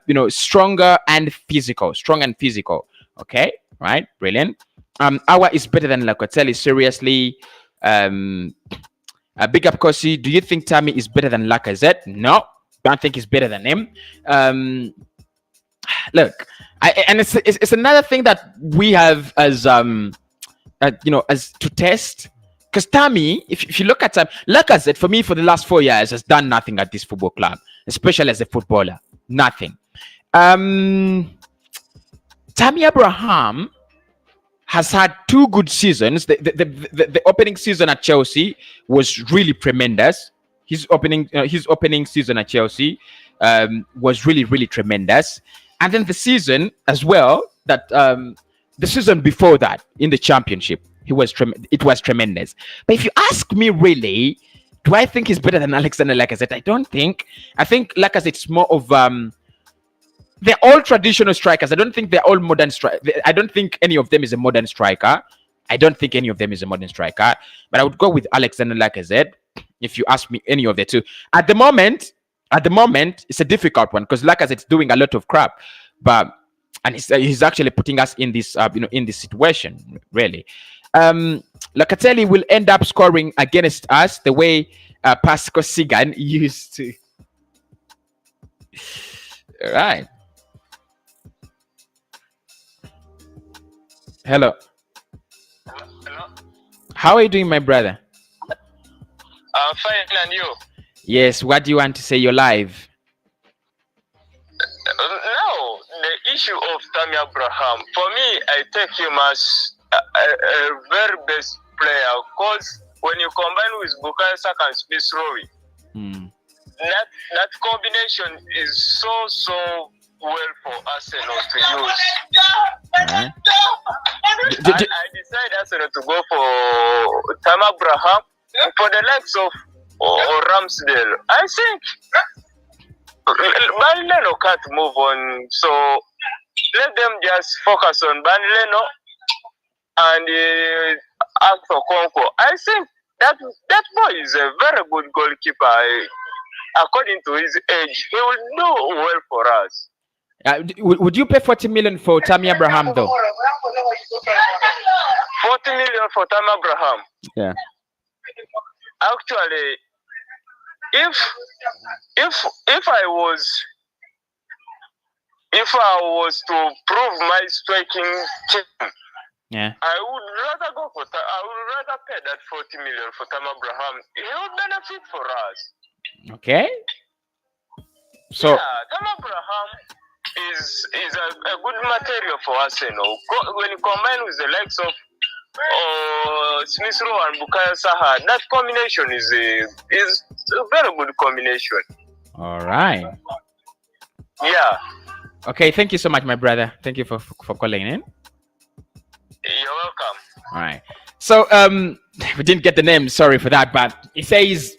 you know, stronger and physical. Strong and physical. Okay, right? Brilliant. Our is better than Locatelli. Seriously. Big up Cossy. Do you think Tammy is better than Lacazette? No, don't think he's better than him. Look, and it's another thing that we have as you know, as to test, because Tammy, if you look at Lacazette, for me, for the last 4 years has done nothing at this football club, especially as a footballer. Nothing. Tammy Abraham has had 2 good seasons. The opening season at Chelsea was really tremendous. His opening season at Chelsea was really tremendous. And then the season as well, that the season before that in the championship, it was tremendous. But if you ask me, really, do I think he's better than Alexander Lacazette? I don't think. I think Lacazette's more of they're all traditional strikers. I don't think they're all modern strikers. I don't think any of them is a modern striker. But I would go with Alexander Lacazette if you ask me any of the two. At the moment, it's a difficult one because Lacazette's doing a lot of crap, and he's actually putting us in this, you know, in this situation. Really, Locatelli will end up scoring against us the way Pascal Sigan used to. All right. Hello. Hello. How are you doing, my brother? Fine, and you? Yes, what do you want to say? You're live. Now, the issue of Tammy Abraham, for me, I take him as a very best player because when you combine with Bukayo Saka and Smith Rowe, that combination is so well for Arsenal to use. Right. I decided Arsenal to go for Tammy Abraham for the likes of Ramsdale. I think Banleno can't move on, so let them just focus on Banleno and Arthur Conco. I think that boy is a very good goalkeeper. According to his age, he will do well for us. Would you pay 40 million for Tammy Abraham though? 40 million for Tammy Abraham. Yeah. Actually, if I was to prove my striking team, yeah, I would rather pay that 40 million for Tammy Abraham. He would benefit for us. Okay. So yeah, Tammy Abraham is a good material for Arsenal. When you combine with the likes of Smith Rowe and Bukayo Saka, that combination is a very good combination. All right. Yeah. Okay, thank you so much, my brother. Thank you for calling in. You're welcome. All right. So we didn't get the name, sorry for that, but it says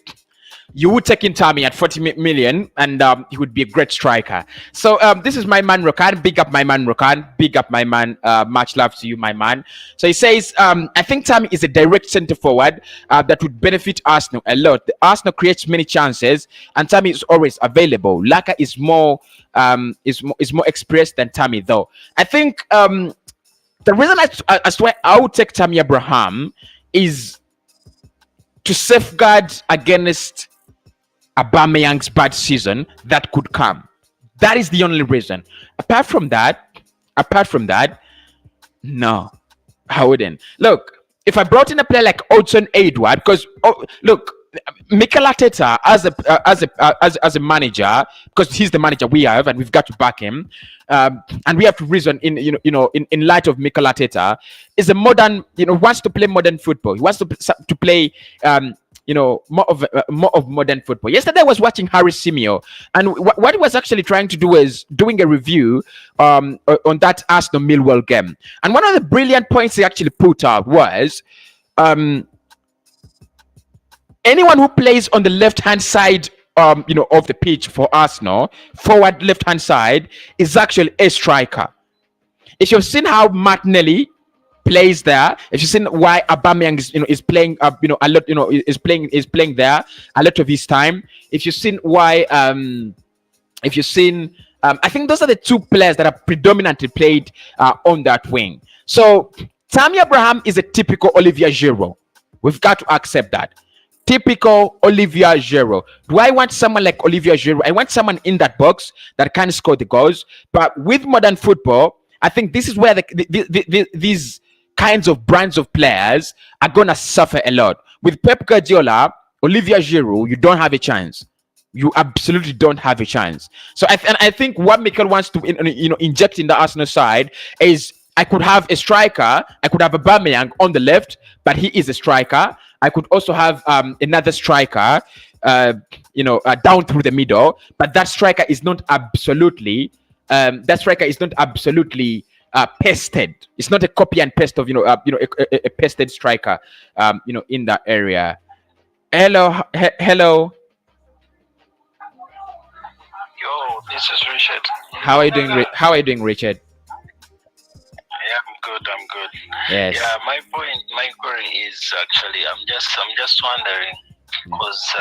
you would take in Tammy at 40 million, and he would be a great striker. So this is my man Rokan. Big up my man Rokan. Big up my man. Much love to you, my man. So he says, I think Tammy is a direct centre forward that would benefit Arsenal a lot. The Arsenal creates many chances, and Tammy is always available. Laka is more experienced than Tammy, though. I think the reason as to why I would take Tammy Abraham is to safeguard against Aubameyang's bad season that could come. That is the only reason. Apart from that, no, I wouldn't. Look, if I brought in a player like Odson Edward, because look, Mikel Arteta as a manager, because he's the manager we have, and we've got to back him, and we have to reason in light of Mikel Arteta is a modern, wants to play modern football. He wants to play more of modern football. Yesterday I was watching Harry Simeo, and what he was actually trying to do is doing a review on that Arsenal Millwall game, and one of the brilliant points he actually put out was anyone who plays on the left-hand side of the pitch for Arsenal, forward left-hand side, is actually a striker. If you've seen how Martinelli plays there, if you've seen why Aubameyang is playing a lot, is playing there a lot of his time, if you've seen why I think those are the two players that are predominantly played on that wing. So Tammy Abraham is a typical Olivier Giroud. We've got to accept that. Typical Olivier Giroud. Do I want someone like Olivier Giroud? I want someone in that box that can score the goals. But with modern football, I think this is where these kinds of brands of players are going to suffer a lot. With Pep Guardiola, Olivier Giroud, you don't have a chance. You absolutely don't have a chance. So I think what Mikel wants to inject in the Arsenal side is, I could have a striker. I could have a Aubameyang on the left, but he is a striker. I could also have another striker, down through the middle. But that striker is not absolutely pasted. It's not a copy and paste of a pasted striker, in that area. Hello. Yo, this is Richard. How are you doing, Richard? Yeah, I'm good. Yes. Yeah, my query is actually, I'm just wondering, because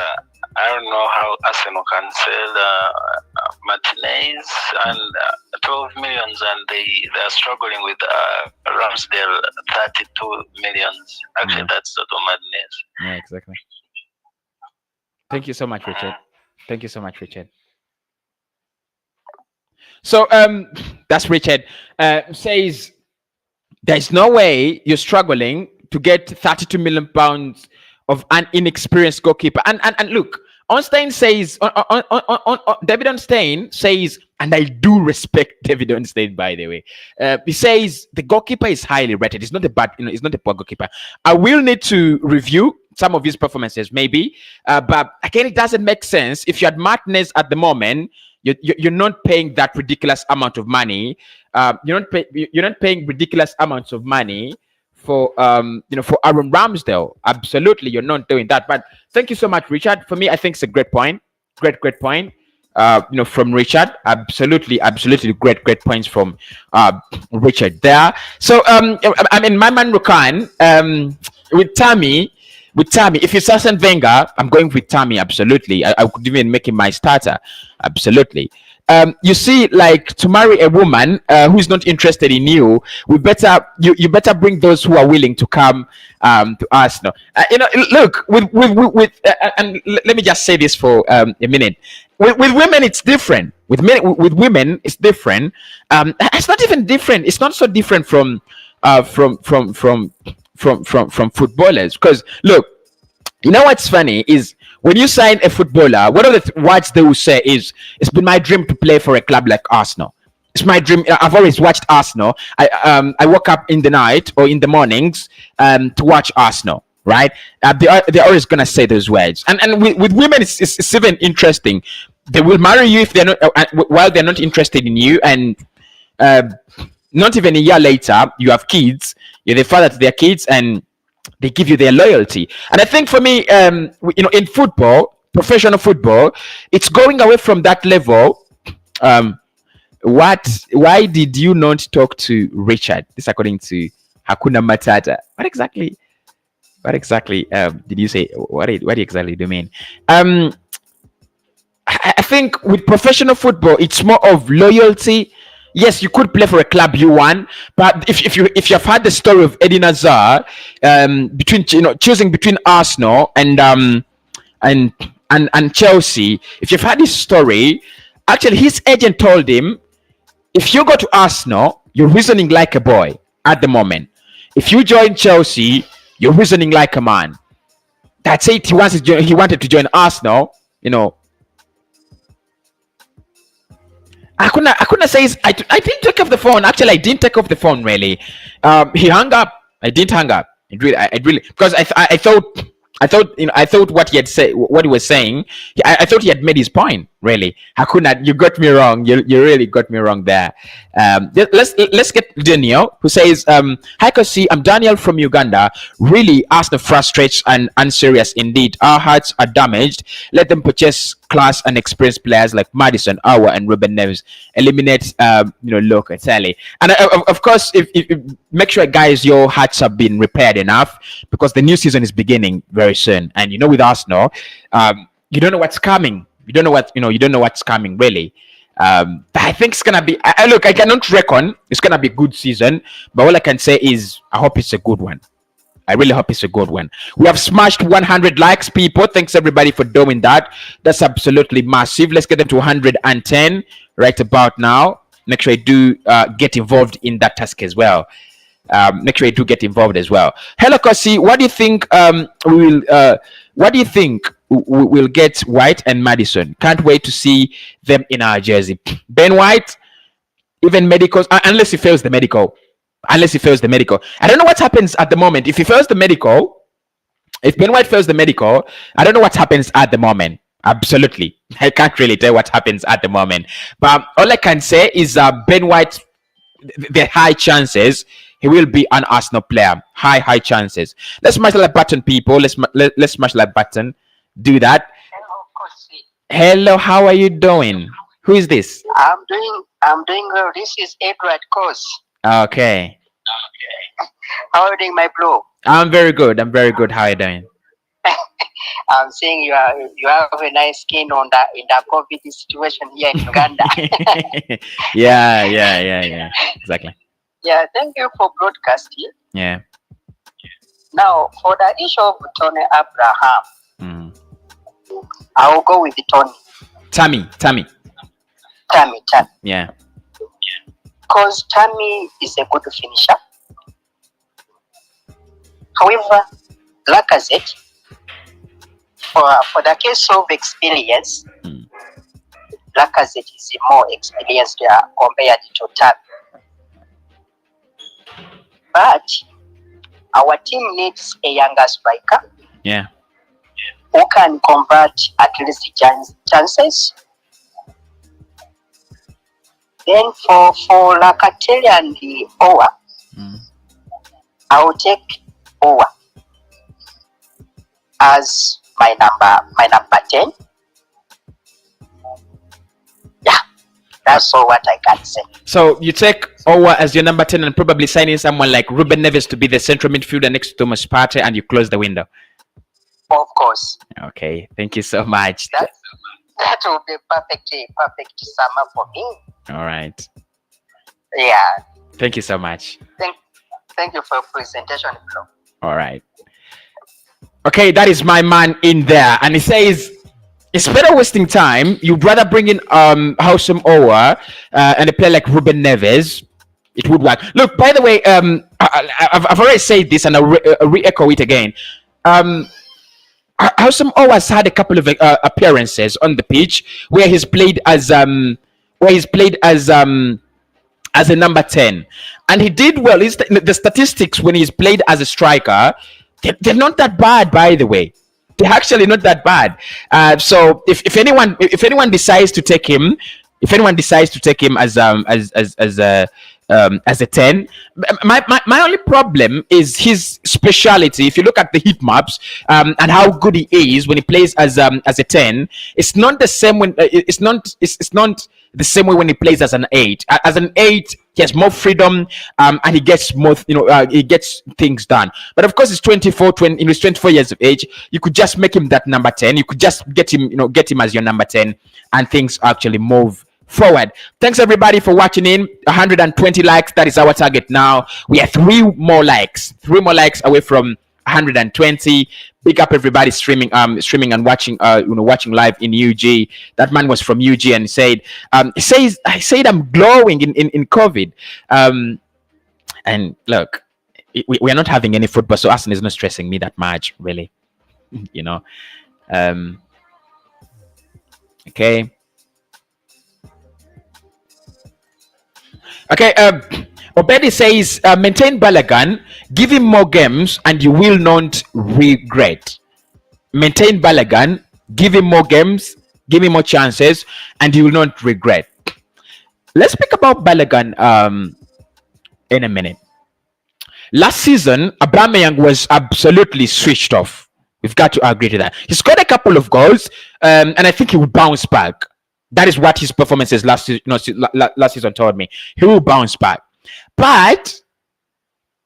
I don't know how Arsenal can sell Martinez and 12 millions, and they're struggling with Ramsdale 32 millions. Actually, that's total madness. Yeah, exactly. Thank you so much, Richard. So that's Richard. Says there's no way you're struggling to get 32 million pounds of an inexperienced goalkeeper. And look, Ornstein says, David Ornstein says, and I do respect David Ornstein, by the way. He says the goalkeeper is highly rated. It's not a bad, it's not a poor goalkeeper. I will need to review some of his performances, maybe. But again, it doesn't make sense. If you had Martinez at the moment, you're not paying that ridiculous amount of money. You're not paying ridiculous amounts of money for for Aaron Ramsdale. Absolutely, you're not doing that. But thank you so much, Richard. For me, I think it's a great point. Great point. From Richard. Absolutely great points from Richard there. So I mean, my man Rukan, with Tammy, if it's Arsene Wenger, I'm going with Tammy. Absolutely, I could even make him my starter. Absolutely. You see, like, to marry a woman who's not interested in you, you better bring those who are willing to come to Arsenal. Look, with and let me just say this for a minute. With women, it's different. With women, it's different. It's not even different. It's not so different from footballers. Because look, you know what's funny is, when you sign a footballer, one of the words they will say is, "It's been my dream to play for a club like Arsenal. It's my dream. I've always watched Arsenal. I woke up in the night or in the mornings to watch Arsenal." Right? They're always gonna say those words. And with women, it's even interesting. They will marry you if they're not while they're not interested in you, and not even a year later, you have kids. You're the father to their kids, and they give you their loyalty. And I think for me, in football, professional football, it's going away from that level. Why did you not talk to Richard? This according to Hakuna Matata. What exactly did you say? What exactly do you mean? I think with professional football, it's more of loyalty. Yes, you could play for a club you won, but if you've had the story of Eden Hazard, between choosing between Arsenal and Chelsea, if you've had this story, actually his agent told him, if you go to Arsenal, you're reasoning like a boy at the moment. If you join Chelsea, you're reasoning like a man. That's it. He wanted to join Arsenal. I couldn't say. I didn't take off the phone. Actually, I didn't take off the phone. Really, he hung up. I didn't hang up. I really because I thought what he had said, what he was saying. I thought he had made his point. Really, Hakuna, you got me wrong. You really got me wrong there. Let's get Daniel, who says, "Hi Cossy, I'm Daniel from Uganda. Really, Arsenal frustrates and unserious indeed. Our hearts are damaged. Let them purchase class and experienced players like Maddison, Rowe, and Ruben Neves. Eliminate, Locatelli. And of course, if make sure, guys, your hearts have been repaired enough because the new season is beginning very soon. And with Arsenal, you don't know what's coming. You don't know what's coming really. I think it's gonna be. Look, I cannot reckon it's gonna be a good season, but all I can say is I hope it's a good one. I really hope it's a good one. We have smashed 100 likes, people. Thanks everybody for doing that. That's absolutely massive. Let's get them to 110 right about now. Make sure you do get involved in that task as well. Make sure you do get involved as well. Hello, Cossy. What do you think? What do you think? We'll get White and Maddison. Can't wait to see them in our jersey. Ben White, even medicals, unless he fails the medical. I don't know what happens at the moment. If he fails the medical, if Ben White fails the medical, I don't know what happens at the moment. Absolutely. I can't really tell what happens at the moment. But all I can say is Ben White, the high chances he will be an Arsenal player. High chances. Let's smash that button, people. Let's smash that button. Do that. Hello, Cossy. Hello, how are you doing? Who is this? I'm doing well. This is Edward Coss. Okay. How are you doing, my bro? I'm very good. How are you doing? I'm saying you have a nice skin in the COVID situation here in Uganda. Yeah. Exactly. Yeah, thank you for broadcasting. Yeah. Now, for the issue of Tammy Abraham, I will go with Tony. Tammy. Yeah. Because Tammy is a good finisher. However, Lacazette, for the case of experience, Lacazette is more experienced compared to Tammy. But our team needs a younger striker. Yeah. Who can convert at least chances. Then for Locatelli and the Owa, I will take Owa as my number 10. Yeah, that's all what I can say. So you take Owa as your number 10 and probably sign in someone like Ruben Neves to be the central midfielder next to Thomas Partey, and you close the window. Of course. Okay, thank you so much. That will be perfect summer for me. All right. Yeah. Thank you so much. Thank you for your presentation, bro. All right. Okay, that is my man in there, and he says it's better wasting time. You'd rather bring in Houssem Owa and a player like Ruben Neves. It would work. Look, by the way, I've already said this, and I'll re-echo it again. Houssem Owa has had a couple of appearances on the pitch where he's played as a number 10, and he did well. The statistics when he's played as a striker, they're not that bad, by the way. They're actually not that bad. So if anyone decides to take him, as as a 10. My only problem is his speciality. If you look at the heat maps and how good he is when he plays as a 10, it's not the same when it's not the same way when he plays as an 8. As an 8, he has more freedom and he gets more, he gets things done. But of course, he's 24 years of age. You could just make him that number 10. You could just get him as your number 10, and things actually move forward. Thanks everybody for watching in. 120 likes, that is our target now. We are 3 more likes away from 120. Big up everybody streaming and watching watching live in UG. That man was from UG and said I said I'm glowing in COVID. And look, we are not having any football, so Arsenal is not stressing me that much, really. Okay. Okay, Obedi says, maintain Balogun, give him more games, and you will not regret. Maintain Balogun, give him more games, give him more chances, and you will not regret. Let's speak about Balogun in a minute. Last season, Aubameyang was absolutely switched off. We've got to agree to that. He scored a couple of goals, and I think he will bounce back. That is what his performances last season told me. He will bounce back. But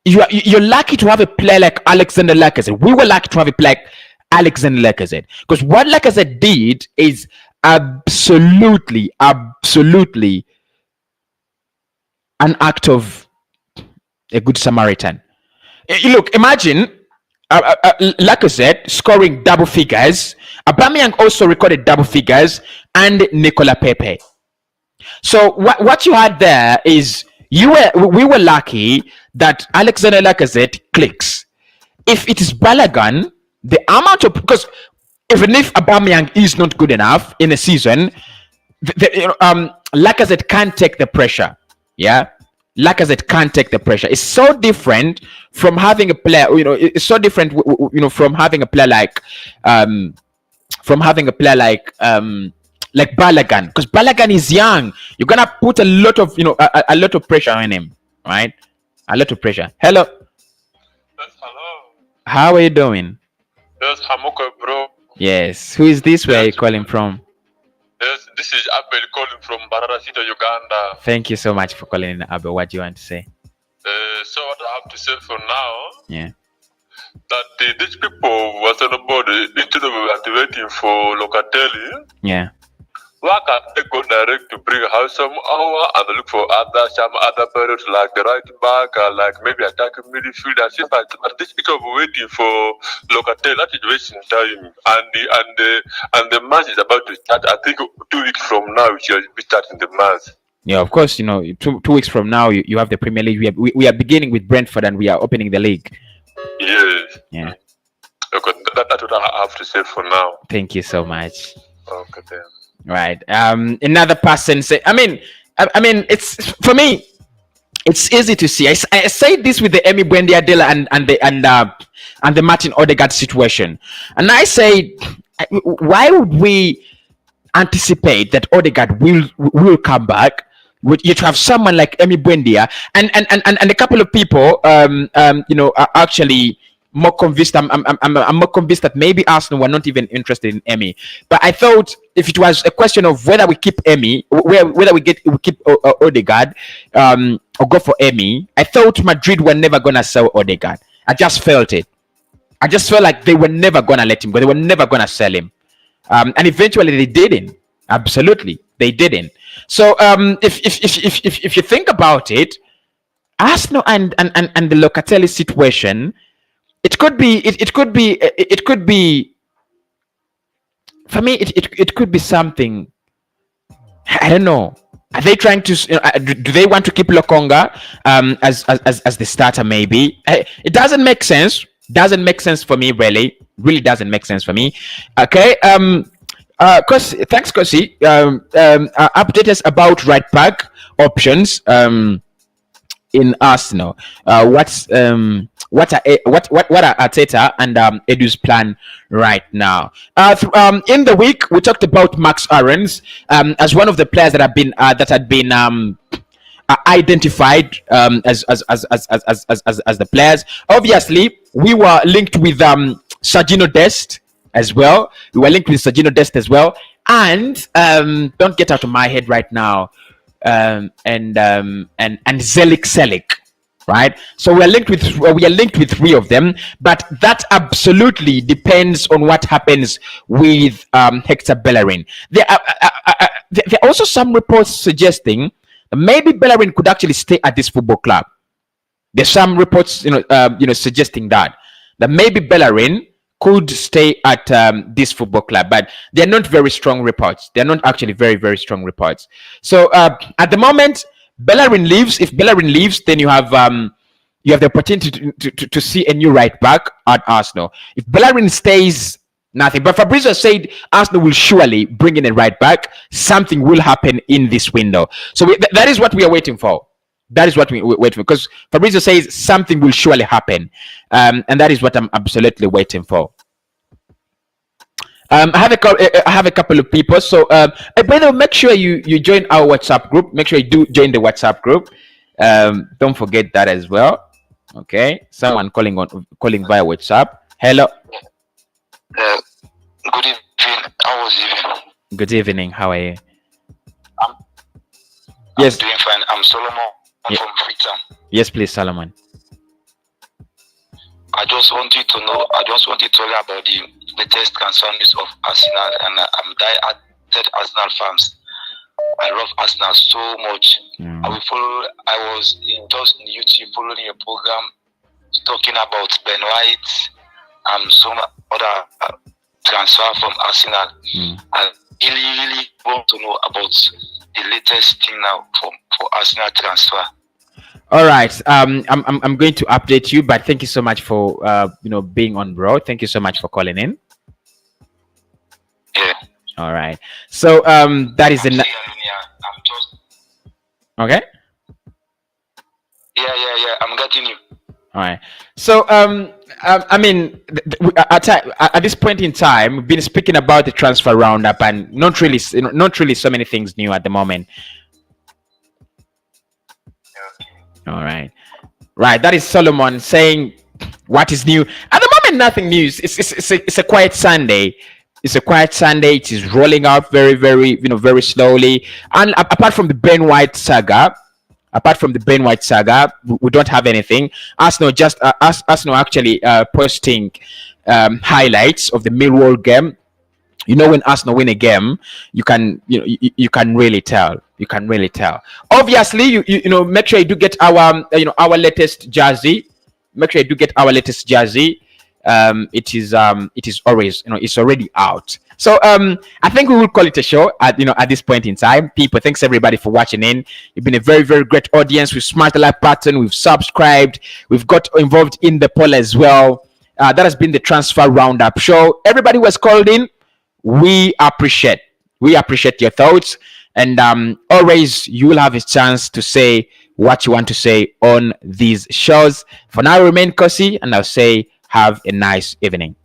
you're lucky to have a player like Alexander Lacazette. We were lucky to have a player like Alexander Lacazette. Because what Lacazette did is absolutely an act of a good Samaritan. Look, imagine Lacazette scoring double figures. Aubameyang also recorded double figures, and Nicola Pepe. So what you had there is we were lucky that Alexander Lacazette clicks. If it is Balogun, the amount of, because even if Aubameyang is not good enough in a season, Lacazette can't take the pressure. Yeah. Lacazette can't take the pressure. It's so different from having a player, it's so different, from having a player like Balogun, because Balogun is young. You're gonna put a lot of a lot of pressure on him, right? A lot of pressure. Hello. Yes, hello. How are you doing? Yes, I'm okay, bro. Yes. Who is this? Where are you calling from? Yes, this is Abel calling from Barara City, Uganda. Thank you so much for calling in, Abel. What do you want to say? So what I have to say for now, yeah, that these people was on the board instead of activating for Locatelli. Yeah. Why can't they go direct to bring out some hour and look for some other players like the right back or like maybe attacking midfield and stuff like that? But this people waiting for Locatelli, that is wasting time. And the match is about to start. I think 2 weeks from now we should be starting the match. Yeah, of course. 2 weeks from now you have the Premier League. We are beginning with Brentford and we are opening the league. Yes. Yeah. Okay, that's what I have to say for now. Thank you so much. Okay then. Right. Another person say, I mean, it's, for me, it's easy to see. I say this with the Emi Buendia-Dela and the Martin Odegaard situation, and I say, why would we anticipate that Odegaard will come back? Would you have someone like Emi Buendia and a couple of people are actually more convinced. I'm more convinced that maybe Arsenal were not even interested in Emi. But I thought if it was a question of whether we keep Emi, whether we keep Odegaard, or go for Emi, I thought Madrid were never gonna sell Odegaard. I just felt it. I just felt like they were never gonna let him go. They were never gonna sell him, and eventually they didn't. Absolutely, they didn't. So if you think about it, Arsenal and the Locatelli situation. It could be for me. It could be something. I don't know. Are they trying to? Do they want to keep Lokonga as the starter? Maybe it doesn't make sense. Doesn't make sense for me. Really doesn't make sense for me. Okay. Cossy, thanks, Cossy. Update us about right back options in Arsenal. What are Arteta and Edu's plan right now? In the week, we talked about Max Aarons as one of the players that had been identified as the players. Obviously, we were linked with Sergino Dest as well. And don't get out of my head right now. And Zelik Selik. Right, so we are linked with three of them, but that absolutely depends on what happens with Hector Bellerin. There are also some reports suggesting that maybe Bellerin could actually stay at this football club. There's some reports, suggesting that maybe Bellerin could stay at this football club, but they're not very strong reports. They're not actually very, very strong reports. So at the moment, Bellerin leaves. If Bellerin leaves, then you have the opportunity to see a new right back at Arsenal. If Bellerin stays, nothing. But Fabrizio said Arsenal will surely bring in a right back. Something will happen in this window. So that is what we are waiting for. That is what we wait for, because Fabrizio says something will surely happen, and that is what I'm absolutely waiting for. I have a couple of people. So, by the way, make sure you join our WhatsApp group. Make sure you do join the WhatsApp group. Don't forget that as well. Okay. Someone calling via WhatsApp. Hello. Good evening. How was evening? Good evening. How are you? Yes. I'm doing fine. I'm Solomon. I'm from Freetown. Yes, please, Solomon. I just wanted to know about the latest transfer news of Arsenal, and I'm die-hearted Arsenal fans. I love Arsenal so much. I was just in YouTube following a program talking about Ben White and some other transfer from Arsenal. I really want to know about the latest thing now for Arsenal transfer. All right. I'm going to update you, but thank you so much for being on, bro. Thank you so much for calling in. Yeah. All right. So that is okay. Yeah. I'm getting you. All right. So I mean, at this point in time, we've been speaking about the transfer roundup, and not really so many things new at the moment. All right. That is Solomon saying what is new at the moment. Nothing new. It's a quiet Sunday. It's a quiet Sunday. It is rolling out very, very, very slowly. And apart from the Ben White saga, we don't have anything. Arsenal actually posting highlights of the Millwall game. When Arsenal win a game, you can really tell. Obviously, you make sure you do get our latest jersey. Make sure you do get our latest jersey. It is always it's already out. So I think we will call it a show at this point in time. People, thanks everybody for watching in. You've been a very, very great audience. We've smashed the like button. We've subscribed. We've got involved in the poll as well. That has been the Transfer Roundup show. Everybody who has called in, we appreciate your thoughts, and always you will have a chance to say what you want to say on these shows. For now, remain Cossy, and I'll say have a nice evening.